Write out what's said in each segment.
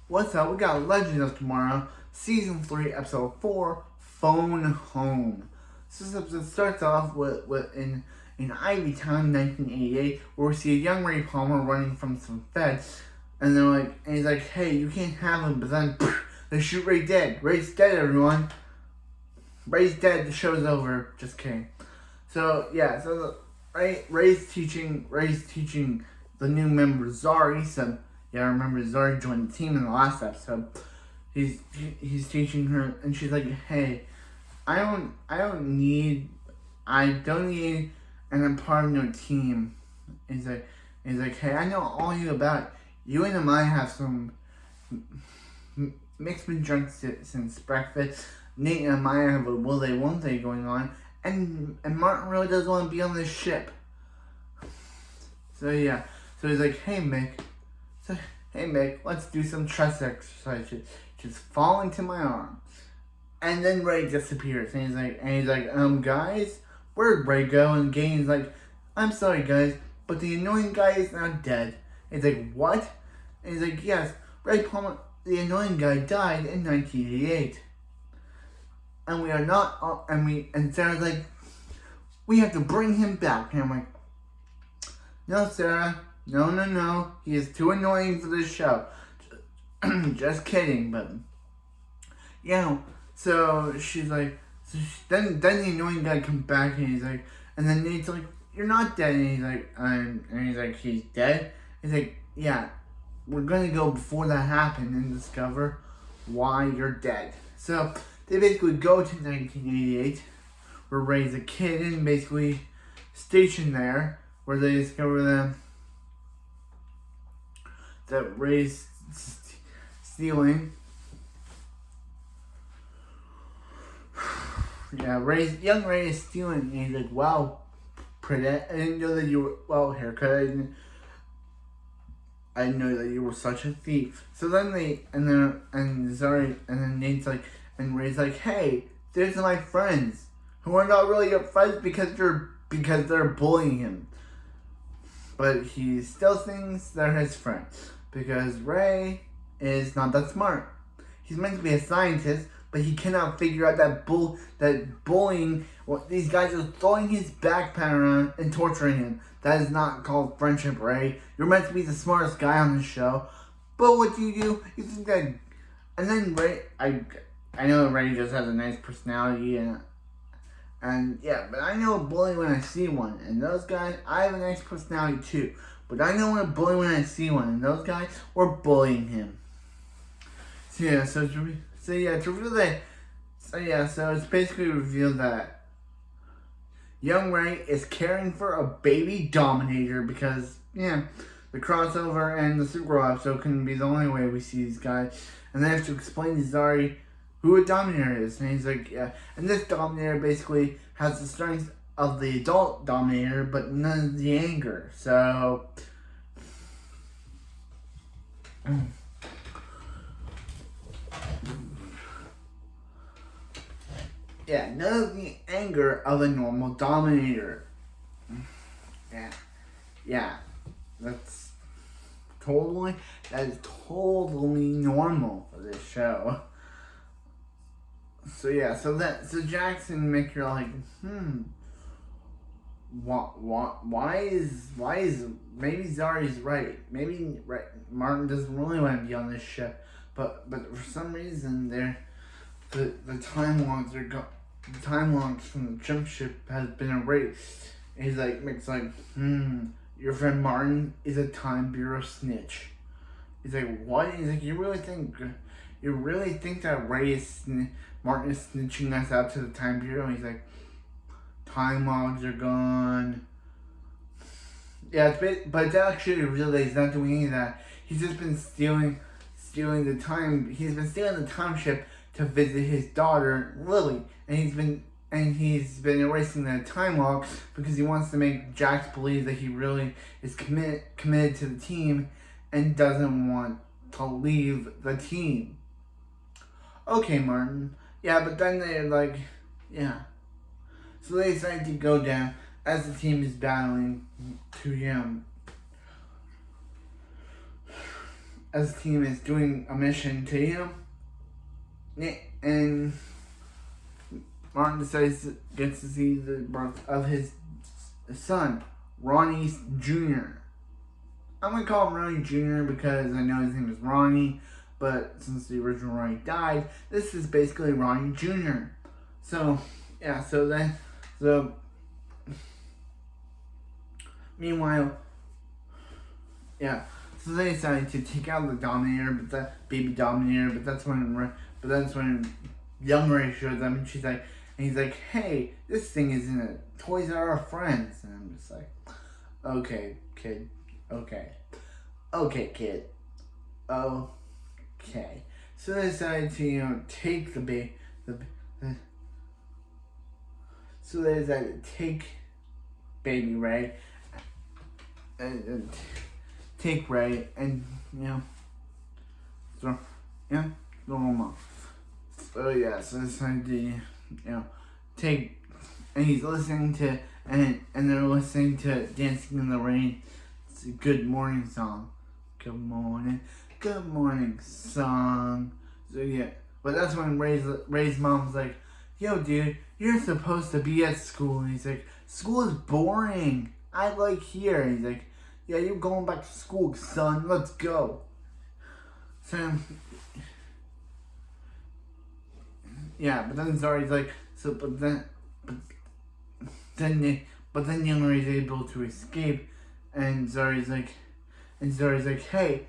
What's up? We got Legend of Tomorrow, Season 3, Episode 4, Phone Home. So this episode starts off in Ivy Town, 1988, where we see a young Ray Palmer running from some feds, and he's like, hey, you can't have him, but then, they shoot Ray dead. Ray's dead, everyone. Ray's dead, the show's over. Just kidding. So, yeah, Ray's teaching the new member, Zari, so, yeah, I remember Zari joined the team in the last episode. He's teaching her, and she's like, "Hey, I don't need, and I'm part of no team." He's like, "Hey, I know all you about. You and Amaya have some mixed been drunk since breakfast. Nate and Amaya have a will they won't they going on, and Martin really doesn't want to be on this ship." So yeah, so he's like, "Hey Mick." So, hey Mick, let's do some trust exercises. Just fall into my arms. And then Ray disappears. And he's like, guys, where'd Ray go? And Gaines like, I'm sorry guys, but the annoying guy is now dead. And he's like, what? And he's like, yes, Ray Palmer, the annoying guy, died in 1988. And we are not, and Sarah's like, we have to bring him back. And I'm like, no, Sarah. No. He is too annoying for this show. Just kidding, but yeah. So she's like, then the annoying guy comes back and he's like, and then Nate's like, you're not dead, and he's like, he's dead. He's like, yeah, we're gonna go before that happened and discover why you're dead. So they basically go to 1988, where Ray's a kid and basically stationed there, where they discover that Ray's stealing. Yeah, young Ray is stealing, and he's like, wow, pretty. I didn't know that you were, well, haircut. I didn't know that you were such a thief. So then then Nate's like, and Ray's like, hey, there's my friends who are not really your friends because they're bullying him. But he still thinks they're his friends because Ray is not that smart. He's meant to be a scientist, but he cannot figure out that bullying. These guys are throwing his backpack around and torturing him. That is not called friendship, Ray. You're meant to be the smartest guy on the show, but what do? You think that? And then Ray, I know Ray just has a nice personality and yeah, but I know a bully when I see one. And those guys, I have a nice personality too. But I know a bully when I see one. And those guys were bullying him. So it's basically revealed that young Ray is caring for a baby Dominator because, yeah, the crossover and the Supergirl episode can be the only way we see these guys. And they have to explain to Zari who a Dominator is. And he's like, yeah. And this Dominator basically has the strength of the adult Dominator, but none of the anger. So, yeah, none of the anger of a normal Dominator. Yeah, that is totally normal for this show. So yeah, so Jackson and Mick are like, why is maybe Zari's right. Maybe Martin doesn't really want to be on this ship, but for some reason the time logs from the jump ship has been erased. And Mick's like, your friend Martin is a Time Bureau snitch. He's like, what? He's like, you really think that Martin is snitching us out to the Time Bureau? And he's like, time logs are gone. Yeah, but it's actually real that he's not doing any of that. He's just been stealing the time. He's been stealing the time ship to visit his daughter Lily, and he's been erasing the time log because he wants to make Jax believe that he really is committed to the team and doesn't want to leave the team. Okay, Martin. Yeah, but then they're like, yeah. So they decide to go down as the team is battling to as a team is doing a mission to him, and Martin gets to see the birth of his son, Ronnie Jr. I'm going to call him Ronnie Jr. because I know his name is Ronnie, but since the original Ronnie died, this is basically Ronnie Jr. So, yeah, so meanwhile, yeah, so they decided to take out the Dominator, baby Dominator, but that's when young Ray shows up, and he's like, hey, this thing is in a Toys R Us Friends, and I'm just like, okay, kid, okay, kid, okay. So they decided to, take so they decided to take baby Ray, and take Ray, and, throw him off. So yeah, so they decided to, take, and he's listening to, and they're listening to Dancing in the Rain. It's a good morning song. Good morning song. So yeah, but that's when Ray's mom's like, yo dude, you're supposed to be at school. And he's like, school is boring. I like here. He's like, yeah, you're going back to school, son. Let's go. So yeah, but then Zari's like, but then young Ray's able to escape, and Zari's like, hey,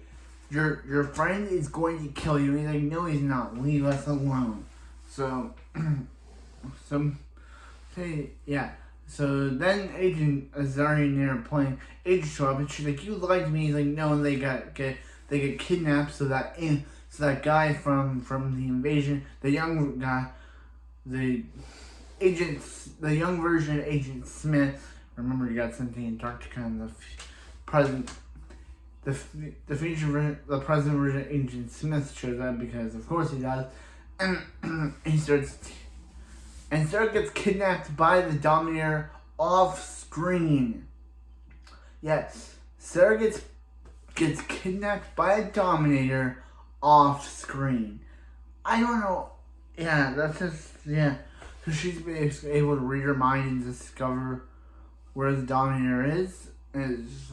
your friend is going to kill you. And he's like, no, he's not. Leave us alone. So, yeah. So then Agent Zari and they are playing. Agent show up and she's like, you lied to me. He's like, no, and they get kidnapped. So that guy from the invasion, the young guy, the young version of Agent Smith. Remember, you got something in Antarctica and the present. The future version, the present version of Agent Smith shows up because of course he does, and Sarah gets kidnapped by the Dominator off screen. Yes, Sarah gets kidnapped by a Dominator off screen. I don't know. Yeah, that's just, yeah. So she's basically able to read her mind and discover where the Dominator is. And it's just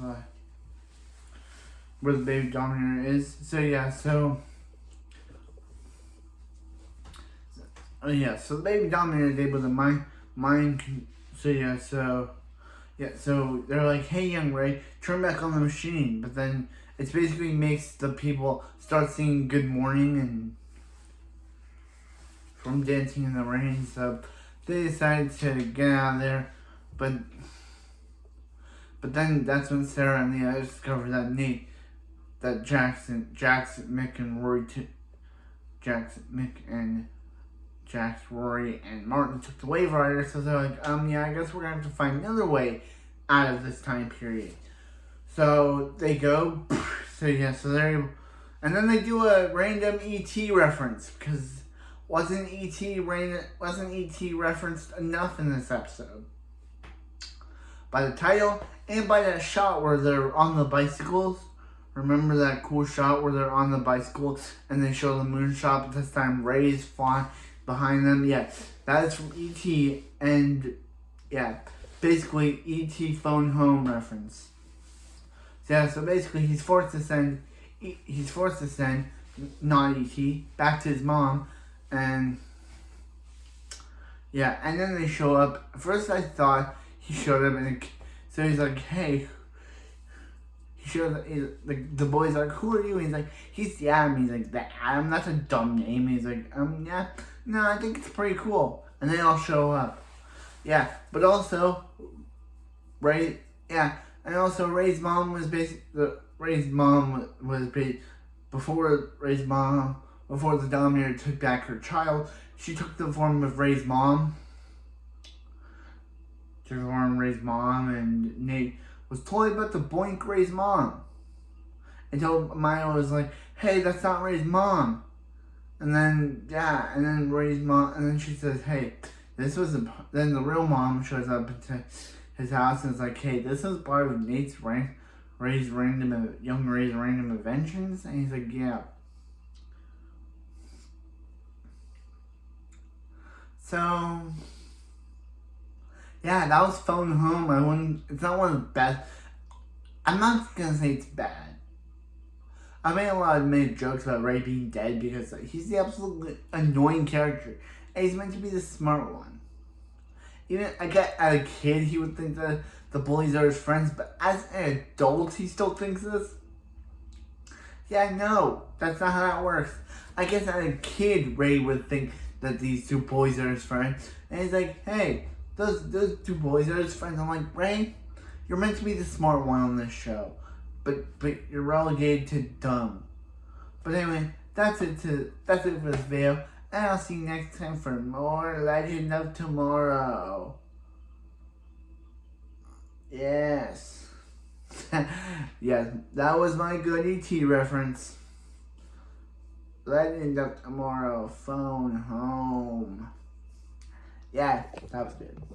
where the baby Dominator is. So yeah, so the baby Dominator is able to mind. So they're like, hey, young Ray, turn back on the machine. But then it basically makes the people start singing Good Morning and from Dancing in the Rain. So they decide to get out of there, but then that's when Sarah and the others discover that Jackson, Mick, and Rory, and Martin took the Wave Rider. So they're like, I guess we're gonna have to find another way out of this time period. So they go. So they're, and then they do a random ET reference because wasn't ET referenced enough in this episode? By the title and by that shot where they're on the bicycles. Remember that cool shot where they're on the bicycle and they show the moon shot, but this time Ray's flying behind them? Yeah, that is from ET, and yeah, basically ET phone home reference. Yeah, so basically he's forced to send not ET back to his mom, and yeah, and then they show up. First I thought he showed up, and so he's like, hey. The boy's like, who are you? And he's like, he's the Atom. He's like, the Atom? That's a dumb name. He's like, yeah, no, I think it's pretty cool. And they all show up. Yeah, but also, Ray's mom was before the Dominator took back her child, she took the form of Ray's mom. And Nate was totally about to boink Ray's mom. Until Maya was like, hey, that's not Ray's mom. And then Ray's mom, and then she says, hey, then the real mom shows up to his house and is like, hey, this is part of Nate's Ray's random inventions? And he's like, yeah. So, yeah, that was Phone Home. It's not one of the best. I'm not gonna say it's bad. I made a lot of jokes about Ray being dead because he's the absolutely annoying character. And he's meant to be the smart one. Even, I get, as a kid, he would think that the bullies are his friends, but as an adult, he still thinks this. Yeah, no, that's not how that works. I guess as a kid, Ray would think that these two boys are his friends. And he's like, hey, those two boys are his friends. I'm like, Ray, you're meant to be the smart one on this show. But you're relegated to dumb. But anyway, that's it for this video. And I'll see you next time for more Legend of Tomorrow. Yes. Yes, that was my good ET reference. Legend of Tomorrow, Phone Home. Yeah, that was good.